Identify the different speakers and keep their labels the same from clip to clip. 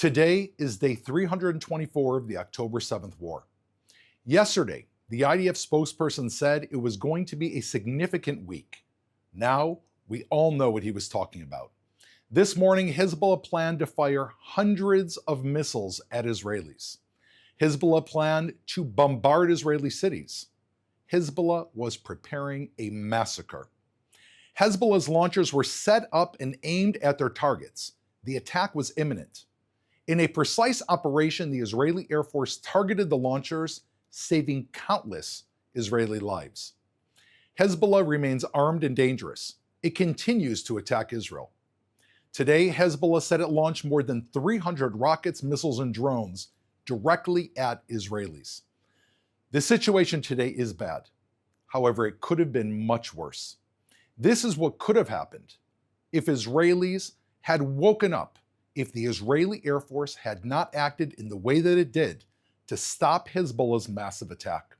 Speaker 1: Today is day 324 of the October 7th war. Yesterday, the IDF spokesperson said it was going to be a significant week. Now, we all know what he was talking about. This morning, Hezbollah planned to fire hundreds of missiles at Israelis. Hezbollah planned to bombard Israeli cities. Hezbollah was preparing a massacre. Hezbollah's launchers were set up and aimed at their targets. The attack was imminent. In a precise operation, the Israeli Air Force targeted the launchers, saving countless Israeli lives. Hezbollah remains armed and dangerous. It continues to attack Israel. Today, Hezbollah said it launched more than 300 rockets, missiles, and drones directly at Israelis. The situation today is bad. However, it could have been much worse. This is what could have happened if Israelis had woken up, if the Israeli Air Force had not acted in the way that it did to stop Hezbollah's massive attack.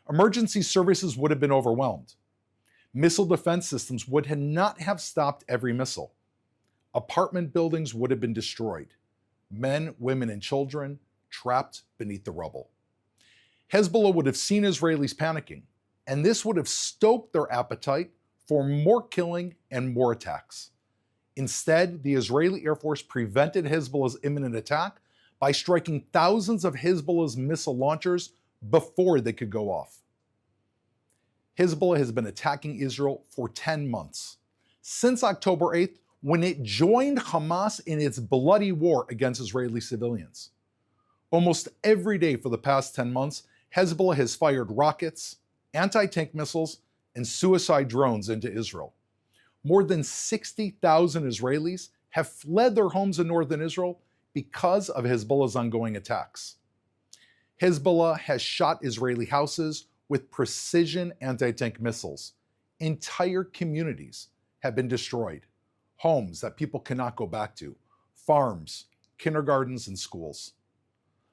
Speaker 1: Emergency services would have been overwhelmed. Missile defense systems would not have stopped every missile. Apartment buildings would have been destroyed. Men, women, and children trapped beneath the rubble. Hezbollah would have seen Israelis panicking, and this would have stoked their appetite for more killing and more attacks. Instead, the Israeli Air Force prevented Hezbollah's imminent attack by striking thousands of Hezbollah's missile launchers before they could go off. Hezbollah has been attacking Israel for 10 months, since October 8th, when it joined Hamas in its bloody war against Israeli civilians. Almost every day for the past 10 months, Hezbollah has fired rockets, anti-tank missiles, and suicide drones into Israel. More than 60,000 Israelis have fled their homes in northern Israel because of Hezbollah's ongoing attacks. Hezbollah has shot Israeli houses with precision anti-tank missiles. Entire communities have been destroyed. Homes that people cannot go back to, farms, kindergartens, and schools.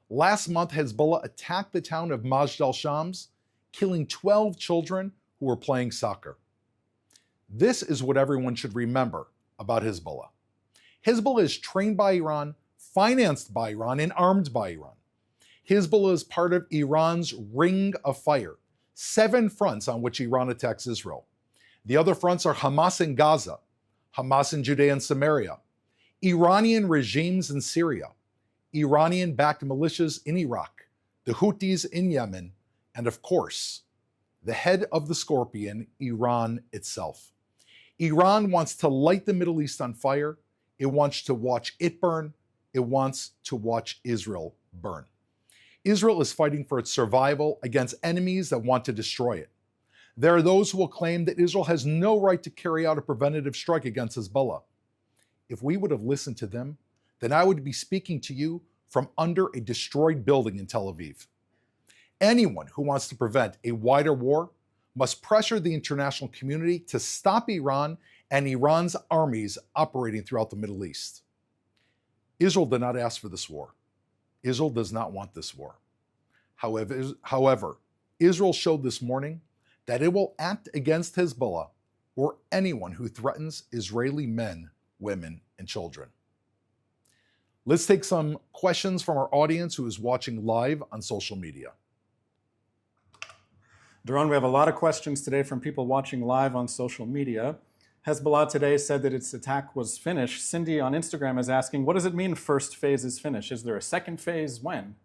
Speaker 1: Last month, Hezbollah attacked the town of Majd al-Shams, killing 12 children who were playing soccer. This is what everyone should remember about Hezbollah. Hezbollah is trained by Iran, financed by Iran, and armed by Iran. Hezbollah is part of Iran's ring of fire, 7 fronts on which Iran attacks Israel. The other fronts are Hamas in Gaza, Hamas in Judea and Samaria, Iranian regimes in Syria, Iranian-backed militias in Iraq, the Houthis in Yemen, and of course, the head of the scorpion, Iran itself. Iran wants to light the Middle East on fire. It wants to watch it burn. It wants to watch Israel burn. Israel is fighting for its survival against enemies that want to destroy it. There are those who will claim that Israel has no right to carry out a preventative strike against Hezbollah. If we would have listened to them, then I would be speaking to you from under a destroyed building in Tel Aviv. Anyone who wants to prevent a wider war must pressure the international community to stop Iran and Iran's armies operating throughout the Middle East. Israel did not ask for this war. Israel does not want this war. However, Israel showed this morning that it will act against Hezbollah or anyone who threatens Israeli men, women, and children. Let's take some questions from our audience who is watching live on social media.
Speaker 2: Doron, we have a lot of questions today from people watching live on social media. Hezbollah today said that its attack was finished. Cindy on Instagram is asking, what does it mean first phase is finished? Is there a second phase? When?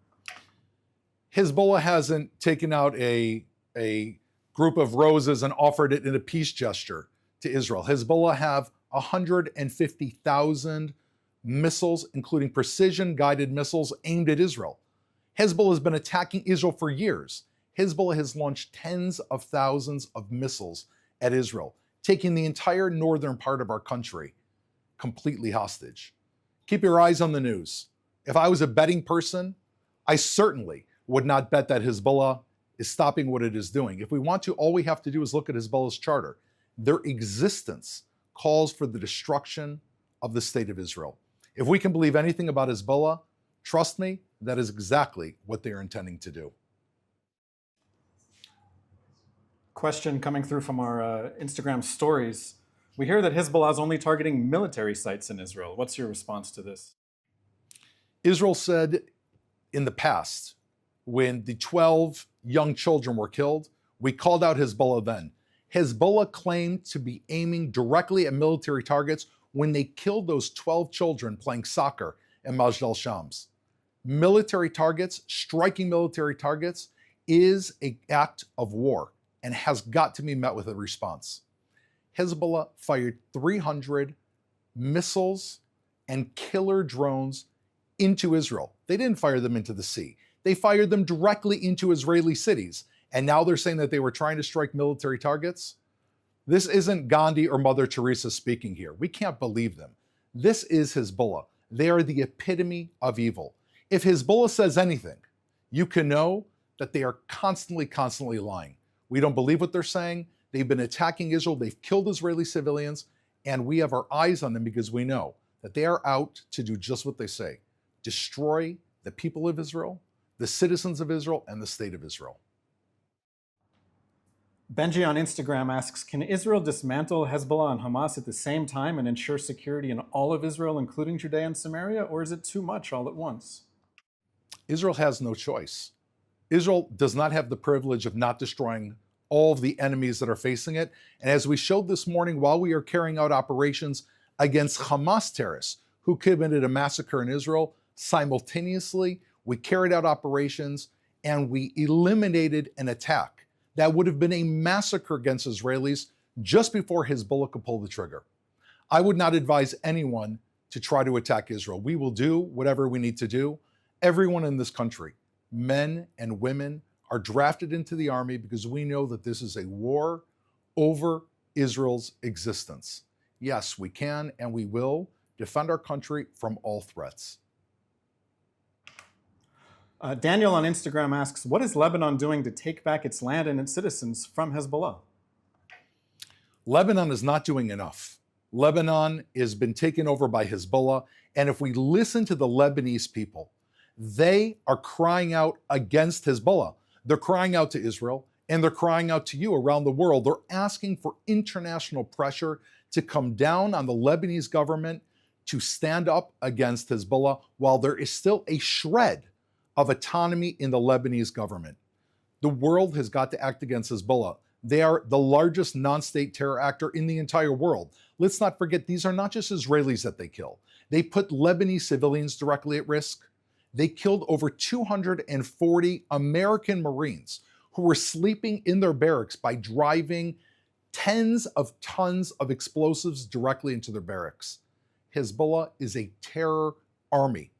Speaker 1: Hezbollah hasn't taken out a group of roses and offered it in a peace gesture to Israel. Hezbollah have 150,000 missiles, including precision-guided missiles aimed at Israel. Hezbollah has been attacking Israel for years. Hezbollah has launched tens of thousands of missiles at Israel, taking the entire northern part of our country completely hostage. Keep your eyes on the news. If I was a betting person, I certainly would not bet that Hezbollah is stopping what it is doing. If we want to, all we have to do is look at Hezbollah's charter. Their existence calls for the destruction of the state of Israel. If we can believe anything about Hezbollah, trust me, that is exactly what they are intending to do.
Speaker 2: Question coming through from our Instagram stories. We hear that Hezbollah is only targeting military sites in Israel. What's your response to this?
Speaker 1: Israel said in the past, when the 12 young children were killed, we called out Hezbollah then. Hezbollah claimed to be aiming directly at military targets when they killed those 12 children playing soccer in Majd al-Shams. Military targets, striking military targets, is an act of war and has got to be met with a response. Hezbollah fired 300 missiles and killer drones into Israel. They didn't fire them into the sea. They fired them directly into Israeli cities. And now they're saying that they were trying to strike military targets. This isn't Gandhi or Mother Teresa speaking here. We can't believe them. This is Hezbollah. They are the epitome of evil. If Hezbollah says anything, you can know that they are constantly lying. We don't believe what they're saying. They've been attacking Israel. They've killed Israeli civilians. And we have our eyes on them because we know that they are out to do just what they say. Destroy the people of Israel, the citizens of Israel, and the state of Israel.
Speaker 2: Benji on Instagram asks, can Israel dismantle Hezbollah and Hamas at the same time and ensure security in all of Israel, including Judea and Samaria, or is it too much all at once?
Speaker 1: Israel has no choice. Israel does not have the privilege of not destroying all of the enemies that are facing it. And as we showed this morning, while we are carrying out operations against Hamas terrorists who committed a massacre in Israel, simultaneously, we carried out operations and we eliminated an attack that would have been a massacre against Israelis just before Hezbollah could pull the trigger. I would not advise anyone to try to attack Israel. We will do whatever we need to do. Everyone in this country, men and women, are drafted into the army because we know that this is a war over Israel's existence. Yes, we can and we will defend our country from all threats.
Speaker 2: Daniel on Instagram asks, what is Lebanon doing to take back its land and its citizens from Hezbollah?
Speaker 1: Lebanon is not doing enough. Lebanon has been taken over by Hezbollah, and if we listen to the Lebanese people, they are crying out against Hezbollah. They're crying out to Israel, and they're crying out to you around the world. They're asking for international pressure to come down on the Lebanese government to stand up against Hezbollah while there is still a shred of autonomy in the Lebanese government. The world has got to act against Hezbollah. They are the largest non-state terror actor in the entire world. Let's not forget, these are not just Israelis that they kill. They put Lebanese civilians directly at risk. They killed over 240 American Marines who were sleeping in their barracks by driving tens of tons of explosives directly into their barracks. Hezbollah is a terror army.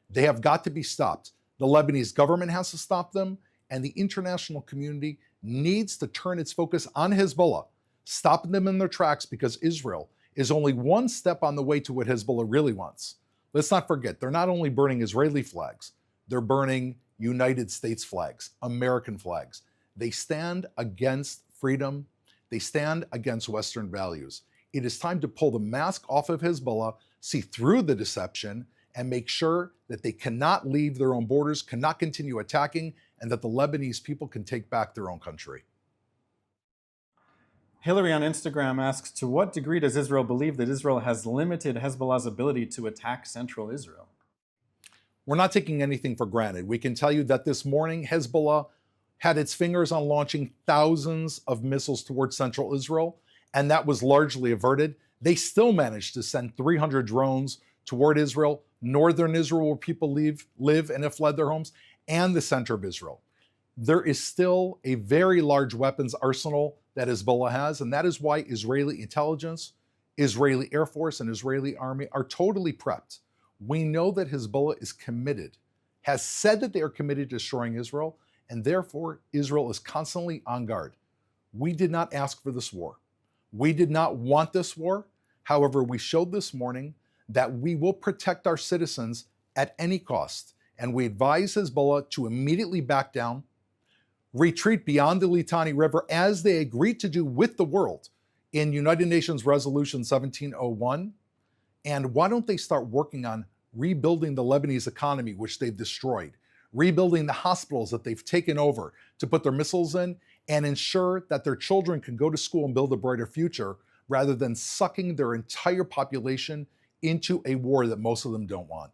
Speaker 1: They have got to be stopped. The Lebanese government has to stop them, and the international community needs to turn its focus on Hezbollah, stopping them in their tracks, because Israel is only one step on the way to what Hezbollah really wants. Let's not forget, they're not only burning Israeli flags, they're burning United States flags, American flags. They stand against freedom. They stand against Western values. It is time to pull the mask off of Hezbollah, see through the deception, and make sure that they cannot leave their own borders, cannot continue attacking, and that the Lebanese people can take back their own country.
Speaker 2: Hillary on Instagram asks, to what degree does Israel believe that Israel has limited Hezbollah's ability to attack central Israel?
Speaker 1: We're not taking anything for granted. We can tell you that this morning, Hezbollah had its fingers on launching thousands of missiles towards central Israel, and that was largely averted. They still managed to send 300 drones toward Israel, northern Israel, where people live and have fled their homes, and the center of Israel. There is still a very large weapons arsenal that Hezbollah has, and that is why Israeli intelligence, Israeli Air Force, and Israeli army are totally prepped. We know that Hezbollah is committed, has said that they are committed to destroying Israel, and therefore Israel is constantly on guard. We did not ask for this war. We did not want this war. However, we showed this morning that we will protect our citizens at any cost, and we advise Hezbollah to immediately back down, retreat beyond the Litani River, as they agreed to do with the world in United Nations Resolution 1701. And why don't they start working on rebuilding the Lebanese economy, which they've destroyed, rebuilding the hospitals that they've taken over to put their missiles in, and ensure that their children can go to school and build a brighter future, rather than sucking their entire population into a war that most of them don't want.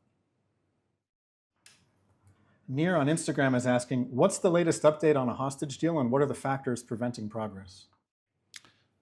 Speaker 2: Nir on Instagram is asking, what's the latest update on a hostage deal and what are the factors preventing progress?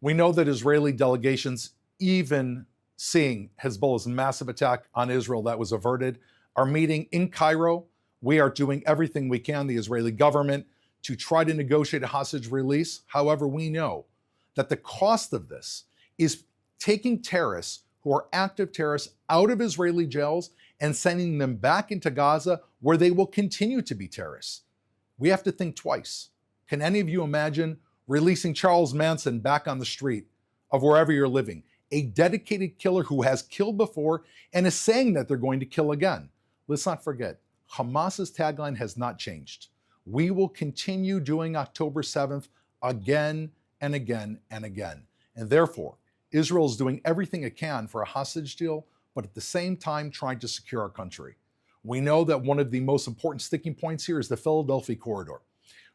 Speaker 1: We know that Israeli delegations, even seeing Hezbollah's massive attack on Israel that was averted, are meeting in Cairo. We are doing everything we can, the Israeli government, to try to negotiate a hostage release. However, we know that the cost of this is taking terrorists who are active terrorists out of Israeli jails and sending them back into Gaza where they will continue to be terrorists. We have to think twice. Can any of you imagine releasing Charles Manson back on the street of wherever you're living? A dedicated killer who has killed before and is saying that they're going to kill again. Let's not forget, Hamas's tagline has not changed. We will continue doing October 7th again and again and again. And therefore, Israel is doing everything it can for a hostage deal, but at the same time trying to secure our country. We know that one of the most important sticking points here is the Philadelphia corridor.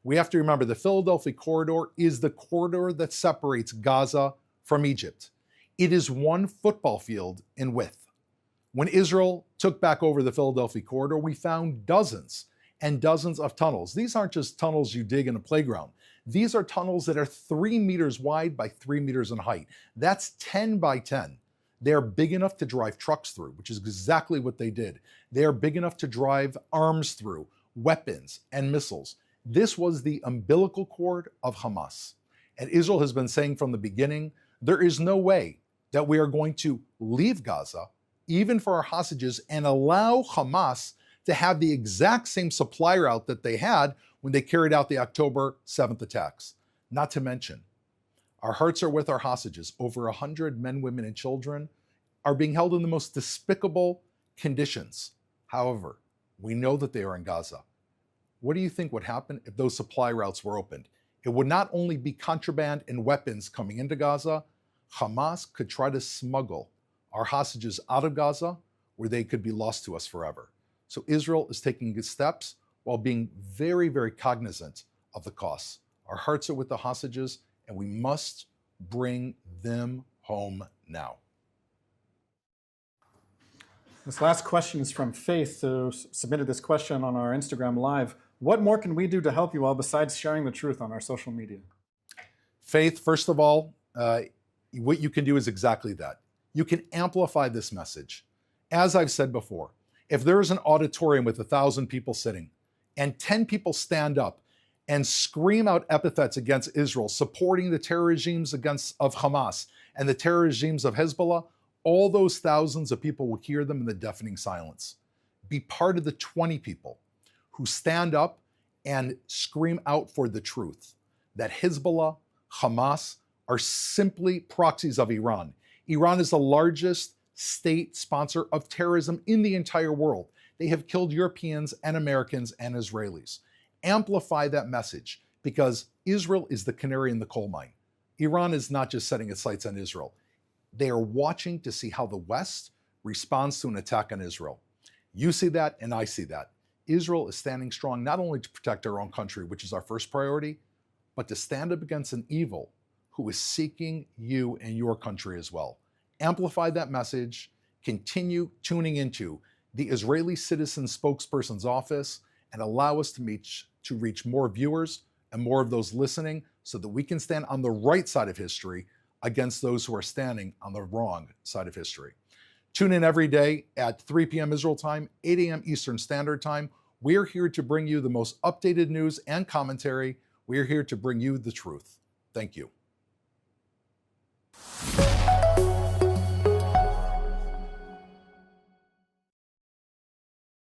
Speaker 1: We have to remember the Philadelphia corridor is the corridor that separates Gaza from Egypt. It is one football field in width. When Israel took back over the Philadelphia corridor, we found dozens and dozens of tunnels. These aren't just tunnels you dig in a playground. These are tunnels that are 3 meters wide by 3 meters in height. That's 10 by 10. They're big enough to drive trucks through, which is exactly what they did. They are big enough to drive arms through, weapons and missiles. This was the umbilical cord of Hamas. And Israel has been saying from the beginning, there is no way that we are going to leave Gaza, even for our hostages, and allow Hamas to have the exact same supply route that they had when they carried out the October 7th attacks. Not to mention, our hearts are with our hostages. Over 100 men, women, and children are being held in the most despicable conditions. However, we know that they are in Gaza. What do you think would happen if those supply routes were opened? It would not only be contraband and weapons coming into Gaza, Hamas could try to smuggle our hostages out of Gaza where they could be lost to us forever. So Israel is taking good steps while being very, very cognizant of the costs. Our hearts are with the hostages and we must bring them home now.
Speaker 2: This last question is from Faith, who submitted this question on our Instagram Live. What more can we do to help you all besides sharing the truth on our social media?
Speaker 1: Faith, first of all, what you can do is exactly that. You can amplify this message. As I've said before, if there is an auditorium with 1,000 people sitting and 10 people stand up and scream out epithets against Israel, supporting the terror regimes of Hamas and the terror regimes of Hezbollah, all those thousands of people will hear them in the deafening silence. Be part of the 20 people who stand up and scream out for the truth that Hezbollah, Hamas are simply proxies of Iran. Iran is the largest state sponsor of terrorism in the entire world. They have killed Europeans and Americans and Israelis. Amplify that message because Israel is the canary in the coal mine. Iran is not just setting its sights on Israel. They are watching to see how the West responds to an attack on Israel. You see that and I see that. Israel is standing strong not only to protect our own country, which is our first priority, but to stand up against an evil who is seeking you and your country as well. Amplify that message, continue tuning into the Israeli Citizen Spokespersons office and allow us to reach more viewers and more of those listening so that we can stand on the right side of history against those who are standing on the wrong side of history. Tune in every day at 3 p.m. Israel time, 8 a.m. Eastern Standard Time. We're here to bring you the most updated news and commentary. We're here to bring you the truth. Thank you.